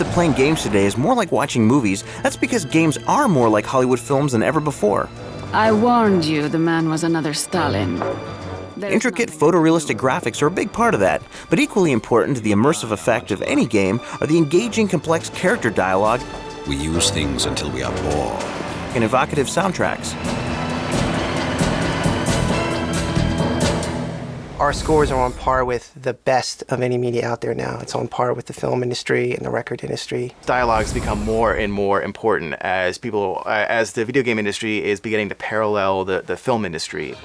that playing games today is more like watching movies, that's because games are more like Hollywood films than ever before. I warned you the man was another Stalin. Intricate photorealistic graphics are a big part of that, but equally important to the immersive effect of any game are the engaging, complex character dialogue. We use things until we are bored. And evocative soundtracks. Our scores are on par with the best of any media out there now. It's on par with the film industry and the record industry. Dialogues become more and more important as the video game industry is beginning to parallel the film industry.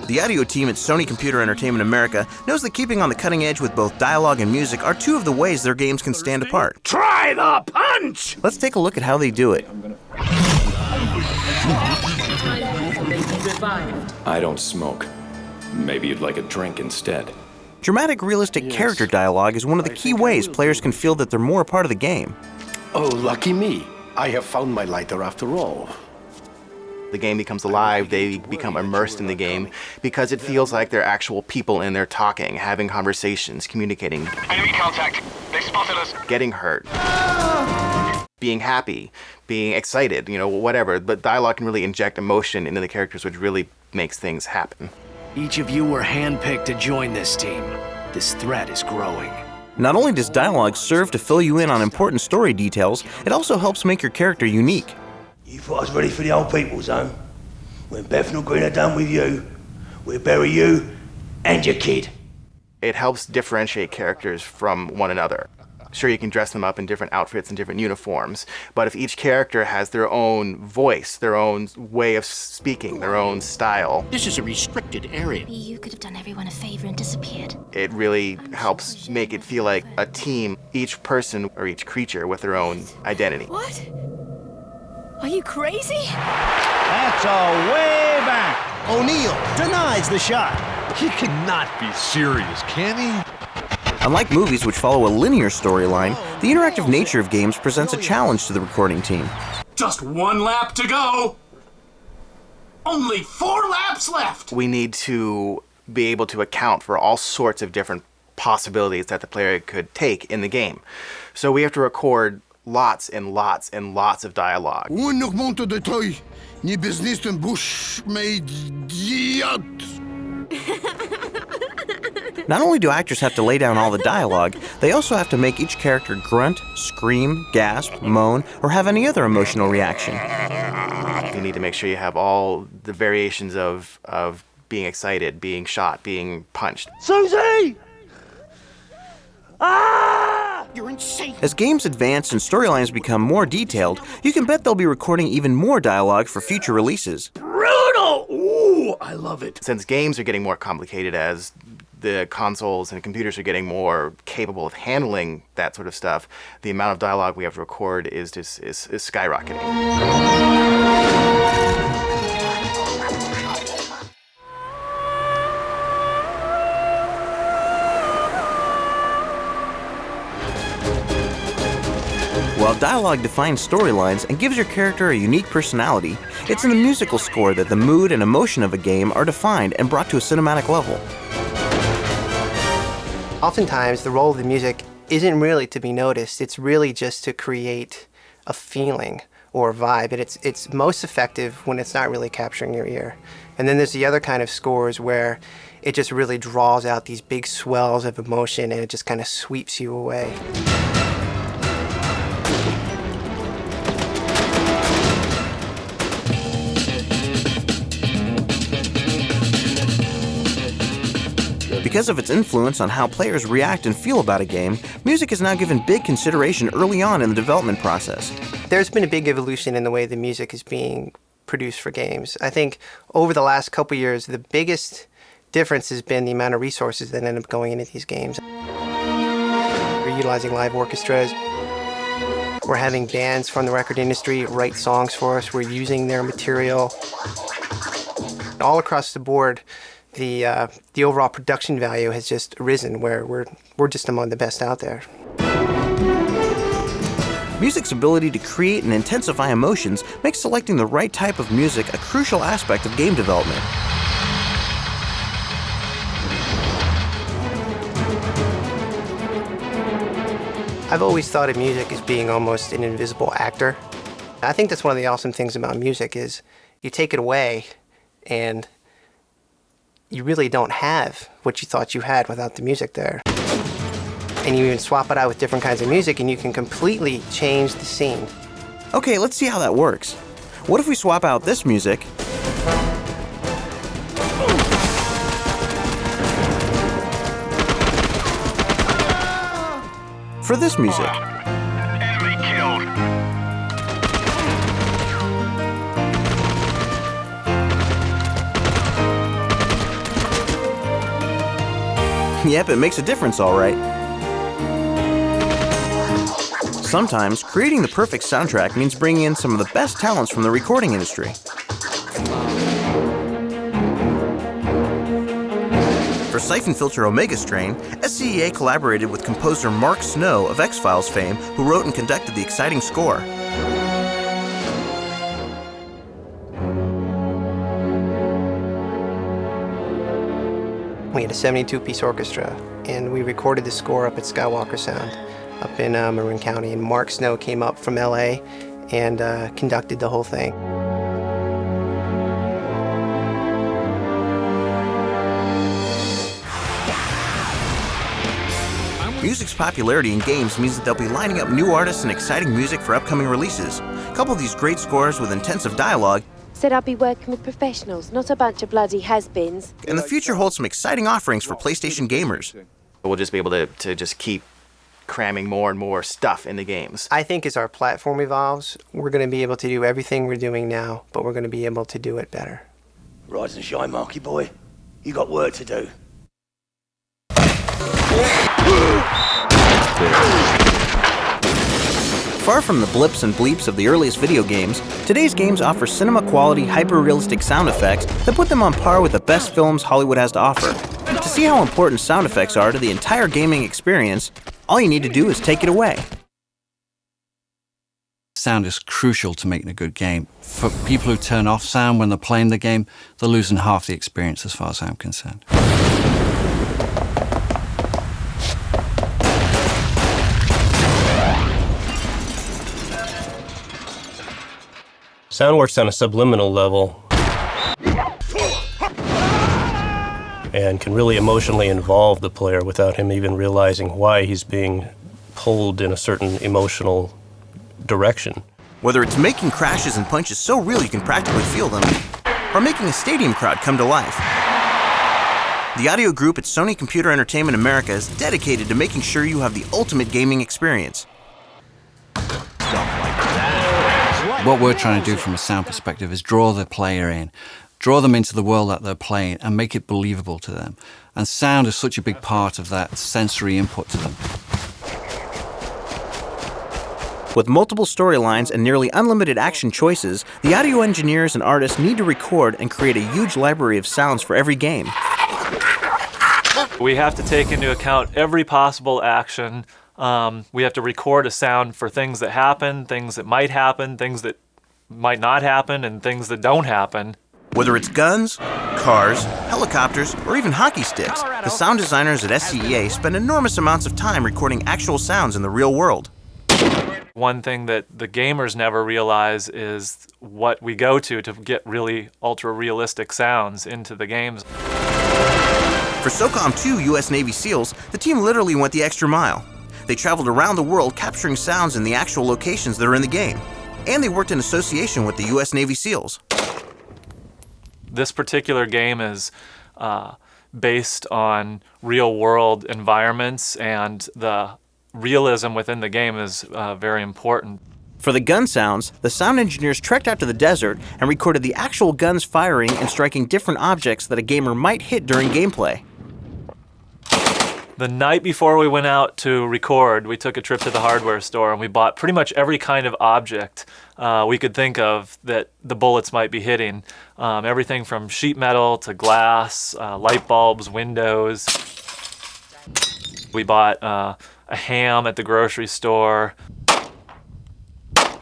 The audio team at Sony Computer Entertainment America knows that keeping on the cutting edge with both dialogue and music are two of the ways their games can stand apart. Try the punch! Let's take a look at how they do it. I don't smoke. Maybe you'd like a drink instead. Dramatic, realistic character dialogue is one of the key ways players can feel that they're more a part of the game. Oh, lucky me. I have found my lighter after all. The game becomes alive, they become immersed in the game because it feels like they're actual people and they're talking, having conversations, communicating. Enemy contact. They spotted us. Getting hurt. Being happy, being excited, whatever. But dialogue can really inject emotion into the characters, which really makes things happen. Each of you were handpicked to join this team. This threat is growing. Not only does dialogue serve to fill you in on important story details, it also helps make your character unique. You thought I was ready for the old people zone? When Bethnal Green are done with you, we'll bury you and your kid. It helps differentiate characters from one another. Sure, you can dress them up in different outfits and different uniforms, but if each character has their own voice, their own way of speaking, their own style... This is a restricted area. You could have done everyone a favor and disappeared. It really helps make it feel like a team, each person or each creature with their own identity. What? Are you crazy? That's a way back. O'Neill denies the shot. He cannot be serious, can he? Unlike movies which follow a linear storyline, the interactive nature of games presents a challenge to the recording team. Just one lap to go. Only 4 laps left. We need to be able to account for all sorts of different possibilities that the player could take in the game. So we have to record lots and lots and lots of dialogue. Not only do actors have to lay down all the dialogue, they also have to make each character grunt, scream, gasp, moan, or have any other emotional reaction. You need to make sure you have all the variations of being excited, being shot, being punched. Susie! Ah! You're insane. As games advance and storylines become more detailed, you can bet they'll be recording even more dialogue for future releases. Brutal! Ooh, I love it. Since games are getting more complicated as the consoles and computers are getting more capable of handling that sort of stuff, the amount of dialogue we have to record is skyrocketing. While dialogue defines storylines and gives your character a unique personality, it's in the musical score that the mood and emotion of a game are defined and brought to a cinematic level. Oftentimes, the role of the music isn't really to be noticed. It's really just to create a feeling or a vibe. And it's most effective when it's not really capturing your ear. And then there's the other kind of scores where it just really draws out these big swells of emotion and it just kind of sweeps you away. Because of its influence on how players react and feel about a game, music is now given big consideration early on in the development process. There's been a big evolution in the way the music is being produced for games. I think over the last couple years, the biggest difference has been the amount of resources that end up going into these games. We're utilizing live orchestras. We're having bands from the record industry write songs for us. We're using their material. All across the board, the overall production value has just risen, where we're just among the best out there. Music's ability to create and intensify emotions makes selecting the right type of music a crucial aspect of game development. I've always thought of music as being almost an invisible actor. I think that's one of the awesome things about music is you take it away and you really don't have what you thought you had without the music there. And you even swap it out with different kinds of music and you can completely change the scene. Okay, let's see how that works. What if we swap out this music for this music? Enemy killed. Yep, it makes a difference, all right. Sometimes, creating the perfect soundtrack means bringing in some of the best talents from the recording industry. For Siphon Filter Omega Strain, SCEA collaborated with composer Mark Snow of X-Files fame, who wrote and conducted the exciting score. We had a 72-piece orchestra, and we recorded the score up at Skywalker Sound, up in Marin County, and Mark Snow came up from LA and conducted the whole thing. Music's popularity in games means that they'll be lining up new artists and exciting music for upcoming releases. Couple these great scores with intensive dialogue, Said I'd be working with professionals, not a bunch of bloody has-beens. and the future holds some exciting offerings for PlayStation gamers. We'll just be able to just keep cramming more and more stuff into games. I think as our platform evolves, we're going to be able to do everything we're doing now, but we're going to be able to do it better. Rise and shine, Marky boy. You got work to do. Far from the blips and bleeps of the earliest video games, today's games offer cinema-quality, hyper-realistic sound effects that put them on par with the best films Hollywood has to offer. To see how important sound effects are to the entire gaming experience, all you need to do is take it away. Sound is crucial to making a good game. For people who turn off sound when they're playing the game, they're losing half the experience as far as I'm concerned. Sound works on a subliminal level and can really emotionally involve the player without him even realizing why he's being pulled in a certain emotional direction. Whether it's making crashes and punches so real you can practically feel them, or making a stadium crowd come to life, the audio group at Sony Computer Entertainment America is dedicated to making sure you have the ultimate gaming experience. What we're trying to do from a sound perspective is draw the player in, draw them into the world that they're playing and make it believable to them. And sound is such a big part of that sensory input to them. With multiple storylines and nearly unlimited action choices, the audio engineers and artists need to record and create a huge library of sounds for every game. We have to take into account every possible action. We have to record a sound for things that happen, things that might happen, things that might not happen, and things that don't happen. Whether it's guns, cars, helicopters, or even hockey sticks, the sound designers at SCEA spend enormous amounts of time recording actual sounds in the real world. One thing that the gamers never realize is what we go to get really ultra-realistic sounds into the games. For SOCOM 2 U.S. Navy SEALs, the team literally went the extra mile. They traveled around the world capturing sounds in the actual locations that are in the game. And they worked in association with the U.S. Navy SEALs. This particular game is based on real-world environments, and the realism within the game is very important. For the gun sounds, the sound engineers trekked out to the desert and recorded the actual guns firing and striking different objects that a gamer might hit during gameplay. The night before we went out to record, we took a trip to the hardware store and we bought pretty much every kind of object we could think of that the bullets might be hitting. Everything from sheet metal to glass, light bulbs, windows. We bought a ham at the grocery store.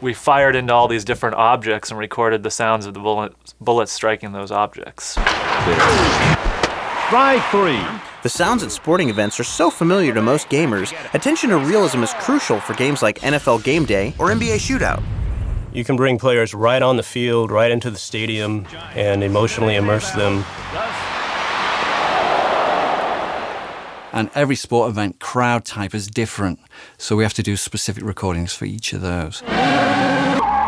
We fired into all these different objects and recorded the sounds of the bullets striking those objects. Strike three. The sounds at sporting events are so familiar to most gamers, attention to realism is crucial for games like NFL Game Day or NBA Shootout. You can bring players right on the field, right into the stadium, and emotionally immerse them. And every sport event crowd type is different, so we have to do specific recordings for each of those.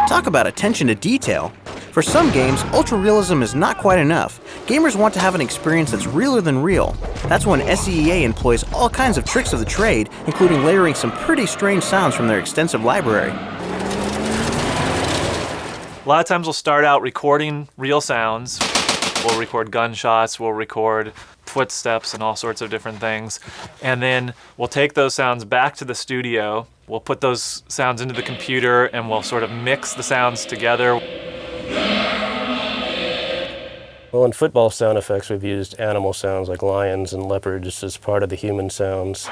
Talk about attention to detail. For some games, ultra-realism is not quite enough. Gamers want to have an experience that's realer than real. That's when SEA employs all kinds of tricks of the trade, including layering some pretty strange sounds from their extensive library. A lot of times we'll start out recording real sounds. We'll record gunshots, we'll record footsteps and all sorts of different things. And then we'll take those sounds back to the studio. We'll put those sounds into the computer and we'll sort of mix the sounds together. Well, in football sound effects, we've used animal sounds like lions and leopards as part of the human sounds.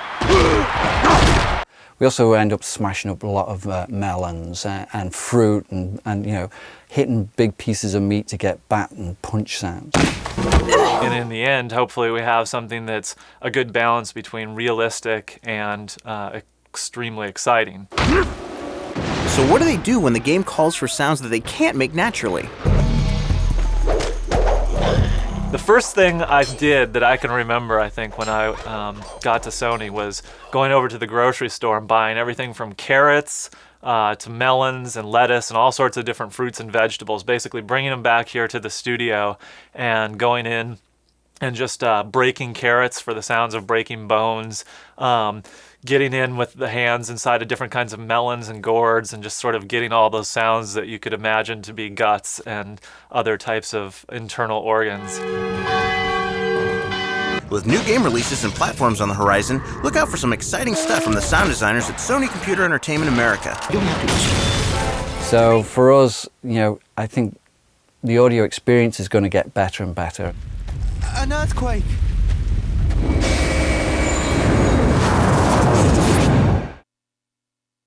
We also end up smashing up a lot of melons and fruit and you know, hitting big pieces of meat to get bat and punch sounds. And in the end, hopefully we have something that's a good balance between realistic and extremely exciting. So what do they do when the game calls for sounds that they can't make naturally? The first thing I did that I can remember, I think, when I got to Sony was going over to the grocery store and buying everything from carrots to melons and lettuce and all sorts of different fruits and vegetables, basically bringing them back here to the studio and going in and just breaking carrots for the sounds of breaking bones, getting in with the hands inside of different kinds of melons and gourds and just sort of getting all those sounds that you could imagine to be guts and other types of internal organs. With new game releases and platforms on the horizon, look out for some exciting stuff from the sound designers at Sony Computer Entertainment America. So for us, you know, I think the audio experience is going to get better and better. An earthquake!